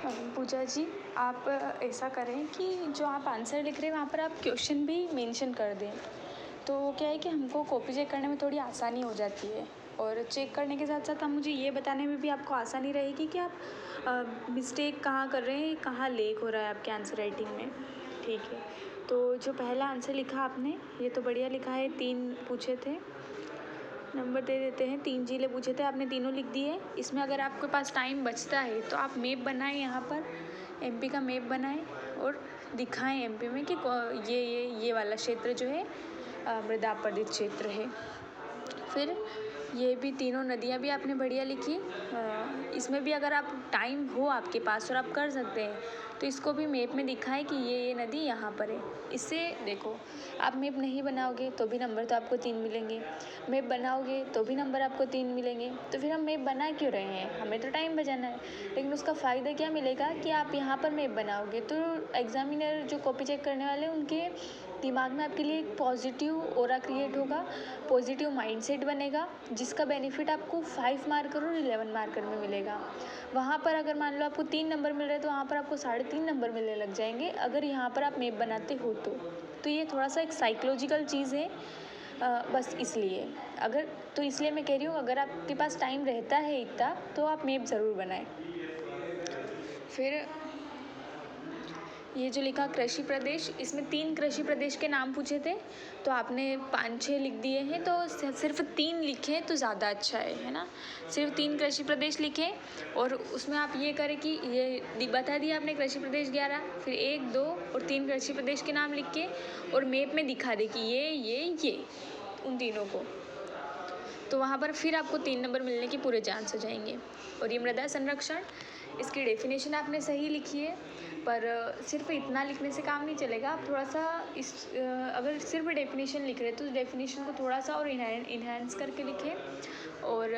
पूजा जी, आप ऐसा करें कि जो आप आंसर लिख रहे हैं वहाँ पर आप क्वेश्चन भी मेंशन कर दें। तो क्या है कि हमको कॉपी चेक करने में थोड़ी आसानी हो जाती है, और चेक करने के साथ साथ हम मुझे ये बताने में भी आपको आसानी रहेगी कि आप मिस्टेक कहाँ कर रहे हैं, कहाँ लेक हो रहा है आपके आंसर राइटिंग में। ठीक है, तो जो पहला आंसर लिखा आपने ये तो बढ़िया लिखा है। 3 पूछे थे, नंबर दे देते हैं। 3 जिले पूछे थे, आपने तीनों लिख दिए। इसमें अगर आपके पास टाइम बचता है तो आप मैप बनाएं, यहाँ पर एमपी का मैप बनाएं और दिखाएं एमपी में कि ये वाला क्षेत्र जो है मृदा अपरदित क्षेत्र है। फिर ये भी तीनों नदियाँ भी आपने बढ़िया लिखी। इसमें भी अगर आप टाइम हो आपके पास और आप कर सकते हैं तो इसको भी मैप में दिखाएं कि ये नदी यहाँ पर है। इससे देखो, आप मैप नहीं बनाओगे तो भी नंबर तो आपको 3 मिलेंगे, मैप बनाओगे तो भी नंबर आपको 3 मिलेंगे। तो फिर हम मैप बना क्यों रहे हैं, हमें तो टाइम बचाना है। लेकिन उसका फ़ायदा क्या मिलेगा कि आप यहाँ पर मैप बनाओगे तो एग्जामिनर जो कॉपी चेक करने वाले हैं उनके दिमाग में आपके लिए एक पॉजिटिव ऑरा क्रिएट होगा, पॉजिटिव माइंडसेट बनेगा, जिसका बेनिफिट आपको 5 मार्कर और 11 मार्कर में मिलेगा। वहाँ पर अगर मान लो आपको 3 नंबर मिल रहे हैं तो वहाँ पर आपको 3.5 नंबर मिलने लग जाएंगे अगर यहाँ पर आप मैप बनाते हो तो ये थोड़ा सा एक साइकोलॉजिकल चीज़ है। बस इसलिए इसलिए मैं कह रही हूँ, अगर आपके पास टाइम रहता है इतना तो आप मैप ज़रूर बनाएं। फिर ये जो लिखा कृषि प्रदेश, इसमें 3 कृषि प्रदेश के नाम पूछे थे तो आपने 5-6 लिख दिए हैं। तो सिर्फ 3 लिखें तो ज़्यादा अच्छा है ना। सिर्फ 3 कृषि प्रदेश लिखें और उसमें आप ये करें कि ये बता दिया आपने कृषि प्रदेश 11, फिर 1, 2 और 3 कृषि प्रदेश के नाम लिख के और मैप में दिखा दे कि ये उन तीनों को। तो वहाँ पर फिर आपको 3 नंबर मिलने के पूरे चांस हो जाएंगे। और ये मृदा संरक्षण, इसकी डेफिनेशन आपने सही लिखी है, पर सिर्फ इतना लिखने से काम नहीं चलेगा। आप थोड़ा सा अगर सिर्फ डेफिनेशन लिख रहे हैं तो डेफिनेशन को थोड़ा सा और इन्हेंस करके लिखें। और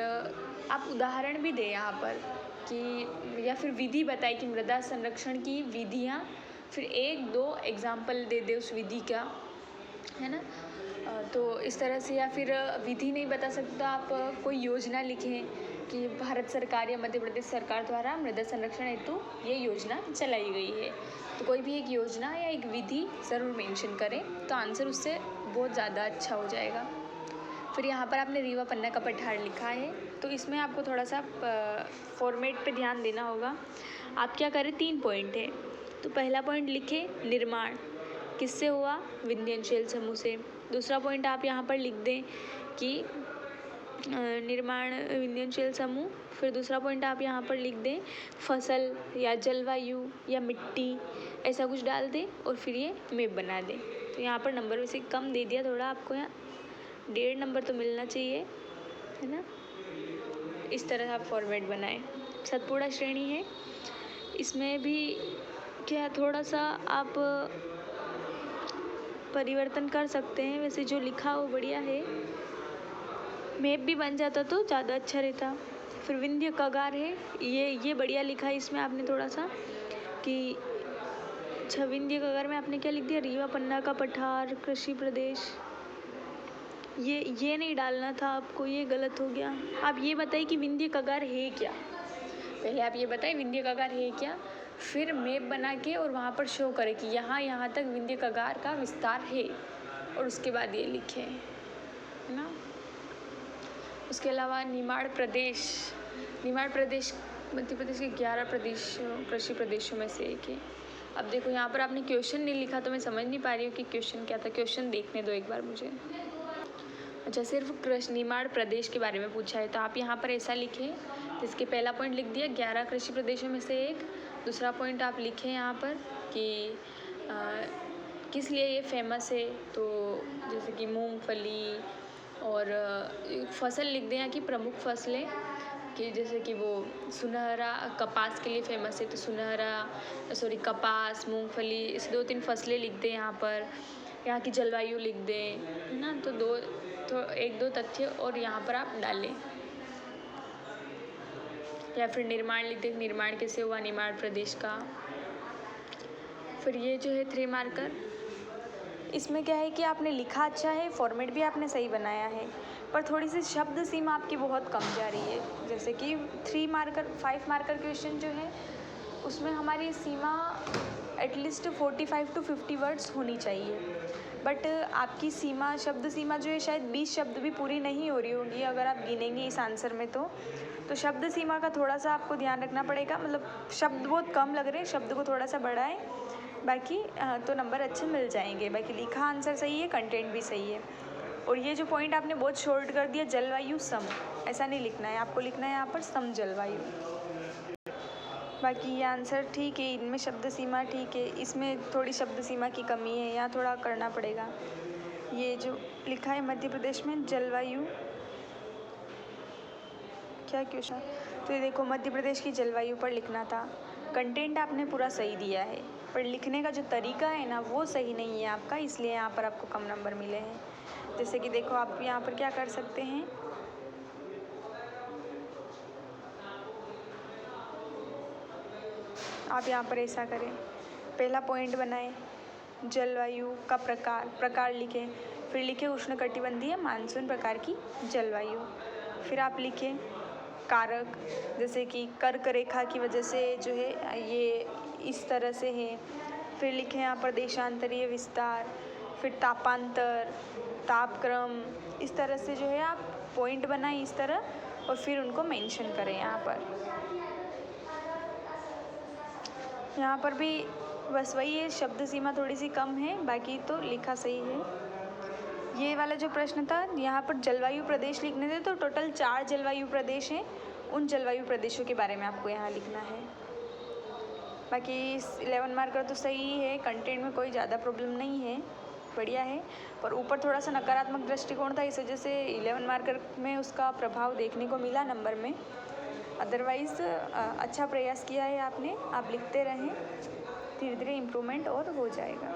आप उदाहरण भी दें यहाँ पर कि, या फिर विधि बताए कि मृदा संरक्षण की विधियाँ, फिर 1-2 एग्जाम्पल दे दे उस विधि का, है ना। तो इस तरह से, या फिर विधि नहीं बता सकते तो आप कोई योजना लिखें कि भारत सरकार या मध्य प्रदेश सरकार द्वारा मृदा संरक्षण हेतु ये योजना चलाई गई है। तो कोई भी एक योजना या एक विधि ज़रूर मेंशन करें तो आंसर उससे बहुत ज़्यादा अच्छा हो जाएगा। फिर यहाँ पर आपने रीवा पन्ना का पठार लिखा है तो इसमें आपको थोड़ा सा फॉर्मेट पे ध्यान देना होगा। आप क्या करें, 3 पॉइंट है। तो पहला पॉइंट लिखें निर्माण किससे हुआ, विंध्याचल समूह से। दूसरा पॉइंट आप यहाँ पर लिख दें कि निर्माण विंध्याचल समूह। फिर दूसरा पॉइंट आप यहाँ पर लिख दें फसल या जलवायु या मिट्टी, ऐसा कुछ डाल दें और फिर ये मैप बना दें। तो यहाँ पर नंबर वैसे कम दे दिया थोड़ा, आपको यहाँ 1.5 नंबर तो मिलना चाहिए, है ना। इस तरह आप फॉर्मेट बनाएं। सतपुड़ा श्रेणी है, इसमें भी क्या थोड़ा सा आप परिवर्तन कर सकते हैं, वैसे जो लिखा वो बढ़िया है। मैप भी बन जाता तो ज़्यादा अच्छा रहता। फिर विंध्य कगार है, ये बढ़िया लिखा है इसमें आपने थोड़ा सा कि विंध्य कगार में आपने क्या लिख दिया, रीवा पन्ना का पठार कृषि प्रदेश। ये नहीं डालना था आपको, ये गलत हो गया। आप ये बताइए कि विंध्य कगार है क्या, पहले आप ये बताइए विंध्य कगार है क्या, फिर मैप बना के और वहाँ पर शो करें कि यहाँ तक विंध्य कगार का विस्तार है, और उसके बाद ये लिखें, है ना। उसके अलावा निमाड़ प्रदेश मध्य प्रदेश के 11 कृषि प्रदेशों में से एक है। अब देखो यहाँ पर आपने क्वेश्चन नहीं लिखा तो मैं समझ नहीं पा रही हूँ कि क्वेश्चन क्या था। क्वेश्चन देखने दो एक बार मुझे। अच्छा, सिर्फ निमाड़ प्रदेश के बारे में पूछा है तो आप यहाँ पर ऐसा लिखें, जिसके पहला पॉइंट लिख दिया 11 कृषि प्रदेशों में से एक। दूसरा पॉइंट आप लिखें यहाँ पर कि किस लिए ये फेमस है, तो जैसे कि मूंगफली, और फसल लिख दें यहाँ की प्रमुख फसलें, कि जैसे कि वो सुनहरा कपास के लिए फेमस है तो कपास, मूंगफली, इस 2-3 फसलें लिख दें यहाँ पर। यहाँ की जलवायु लिख दें, है ना। तो 1-2 तथ्य और यहाँ पर आप डालें, या फिर निर्माण लिख दें, निर्माण कैसे हुआ निमाड़ प्रदेश का। फिर ये जो है 3 मार्कर, इसमें क्या है कि आपने लिखा अच्छा है, फॉर्मेट भी आपने सही बनाया है, पर थोड़ी सी शब्द सीमा आपकी बहुत कम जा रही है। जैसे कि 5 मार्कर क्वेश्चन जो है उसमें हमारी सीमा एटलीस्ट 45 to 50 वर्ड्स होनी चाहिए। बट आपकी सीमा, शब्द सीमा जो है शायद 20 शब्द भी पूरी नहीं हो रही होगी अगर आप गिनेंगे इस आंसर में। तो शब्द सीमा का थोड़ा सा आपको ध्यान रखना पड़ेगा, मतलब शब्द बहुत कम लग रहे हैं, शब्द को थोड़ा सा बढ़ाएं, बाकी तो नंबर अच्छे मिल जाएंगे। बाकी लिखा आंसर सही है, कंटेंट भी सही है। और ये जो पॉइंट आपने बहुत शॉर्ट कर दिया, जलवायु सम, ऐसा नहीं लिखना है, आपको लिखना है यहाँ पर सम जलवायु। बाकी ये आंसर ठीक है, इनमें शब्द सीमा ठीक है, इसमें थोड़ी शब्द सीमा की कमी है, यहाँ थोड़ा करना पड़ेगा। ये जो लिखा है मध्य प्रदेश में जलवायु, क्या क्वेश्चन, तो ये देखो मध्य प्रदेश की जलवायु पर लिखना था। कंटेंट आपने पूरा सही दिया है, पर लिखने का जो तरीका है ना वो सही नहीं है आपका, इसलिए यहाँ पर आपको कम नंबर मिले हैं। जैसे कि देखो आप यहाँ पर क्या कर सकते हैं, आप यहाँ पर ऐसा करें, पहला पॉइंट बनाएं जलवायु का प्रकार लिखें, फिर लिखें उष्णकटिबंधीय मानसून प्रकार की जलवायु। फिर आप लिखें कारक, जैसे कि कर्क रेखा की वजह से जो है ये इस तरह से है। फिर लिखें यहाँ पर देशांतरीय विस्तार, फिर तापांतर, तापक्रम, इस तरह से जो है आप पॉइंट बनाएं इस तरह, और फिर उनको मेंशन करें। यहाँ पर भी बस वही है, शब्द सीमा थोड़ी सी कम है, बाकी तो लिखा सही है। ये वाला जो प्रश्न था यहाँ पर जलवायु प्रदेश लिखने थे, तो टोटल 4 जलवायु प्रदेश हैं, उन जलवायु प्रदेशों के बारे में आपको यहाँ लिखना है। बाकी 11 मार्कर तो सही है, कंटेंट में कोई ज़्यादा प्रॉब्लम नहीं है, बढ़िया है। पर ऊपर थोड़ा सा नकारात्मक दृष्टिकोण था, इस वजह से 11 मार्कर में उसका प्रभाव देखने को मिला नंबर में। अदरवाइज़ अच्छा प्रयास किया है आपने, आप लिखते रहें, धीरे धीरे इम्प्रूवमेंट और हो जाएगा।